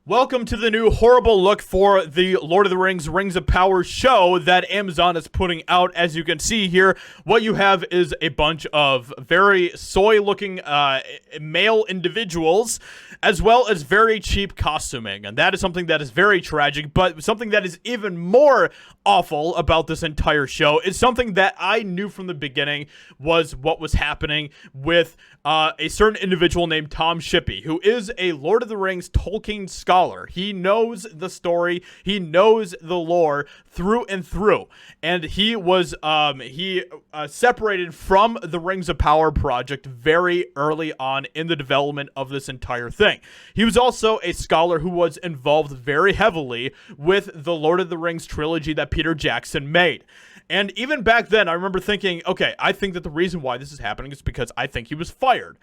Welcome to the new horrible look for the Lord of the Rings Rings of Power show that Amazon is putting out. As you can see here, what you have is a bunch of very soy-looking male individuals, as well as very cheap costuming. And that is something that is very tragic, but something that is even more awful about this entire show is something that I knew from the beginning was what was happening with a certain individual named Tom Shippey, who is a Lord of the Rings Tolkien scholar. He knows the story, he knows the lore through and through, and he was separated from the Rings of Power project very early on in the development of this entire thing. He was also a scholar who was involved very heavily with the Lord of the Rings trilogy that Peter Jackson made. And even back then, I remember thinking, okay, I think that the reason why this is happening is because I think he was fired.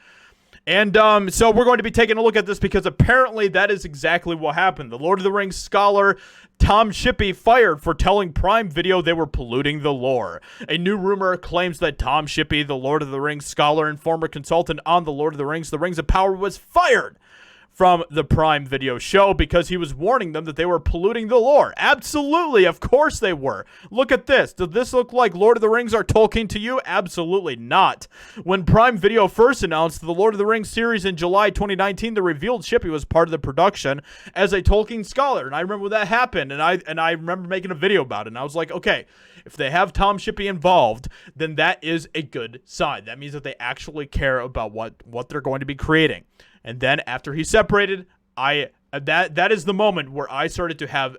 And so we're going to be taking a look at this because apparently that is exactly what happened. The Lord of the Rings scholar Tom Shippey fired for telling Prime Video they were polluting the lore. A new rumor claims that Tom Shippey, the Lord of the Rings scholar and former consultant on the Lord of the Rings of Power, was fired from the Prime Video show because he was warning them that they were polluting the lore. Absolutely, of course they were. Look at this. Does this look like Lord of the Rings are Tolkien to you? Absolutely not. When Prime Video first announced the Lord of the Rings series in July 2019, they revealed Shippey was part of the production as a Tolkien scholar. And I remember when that happened, and I remember making a video about it, and I was like, okay, if they have Tom Shippey involved, then that is a good sign. That means that they actually care about what they're going to be creating. And then after he separated, that is the moment where I started to have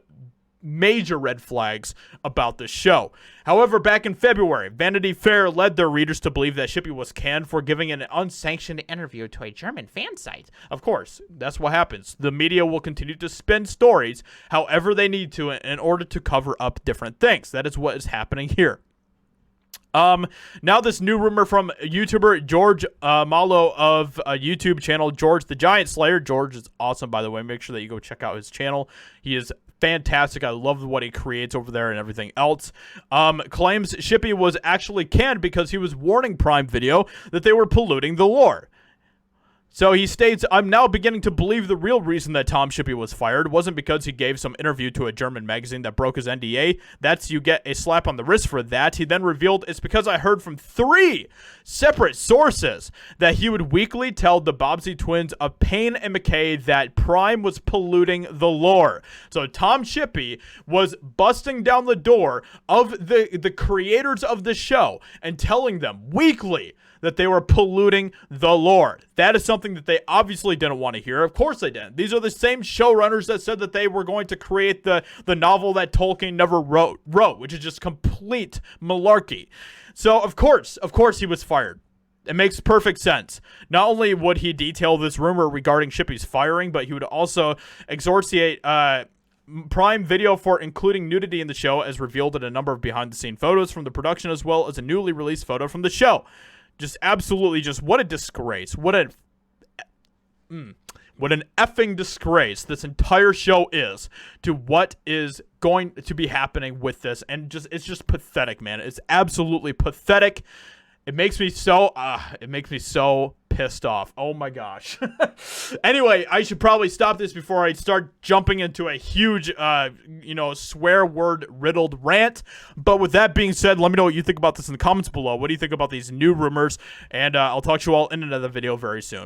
major red flags about the show. However, back in February, Vanity Fair led their readers to believe that Shippey was canned for giving an unsanctioned interview to a German fan site. Of course, that's what happens. The media will continue to spin stories however they need to in order to cover up different things. That is what is happening here. Now this new rumor from YouTuber George Malo of a YouTube channel, George the Giant Slayer. George is awesome, by the way. Make sure that you go check out his channel. He is fantastic. I love what he creates over there and everything else. Claims Shippey was actually canned because he was warning Prime Video that they were polluting the lore. So he states, I'm now beginning to believe the real reason that Tom Shippey was fired wasn't because he gave some interview to a German magazine that broke his NDA. That's you get a slap on the wrist for that. He then revealed it's because I heard from 3 separate sources that he would weekly tell the Bobbsey twins of Payne and McKay that Prime was polluting the lore. So Tom Shippey was busting down the door of the creators of the show and telling them weekly that they were polluting the lore. That is something that they obviously didn't want to hear. Of course they didn't. These are the same showrunners that said that they were going to create the novel that Tolkien never wrote, which is just complete malarkey. So of course he was fired. It makes perfect sense. Not only would he detail this rumor regarding Shippey's firing, but he would also exorciate Prime Video for including nudity in the show, as revealed in a number of behind-the-scene photos from the production, as well as a newly released photo from the show. Just absolutely, just what a disgrace. What an effing disgrace this entire show is to what is going to be happening with this. And it's just pathetic, man. It's absolutely pathetic. It makes me so pissed off. Oh my gosh. Anyway, I should probably stop this before I start jumping into a huge, swear word riddled rant. But with that being said, let me know what you think about this in the comments below. What do you think about these new rumors? And I'll talk to you all in another video very soon.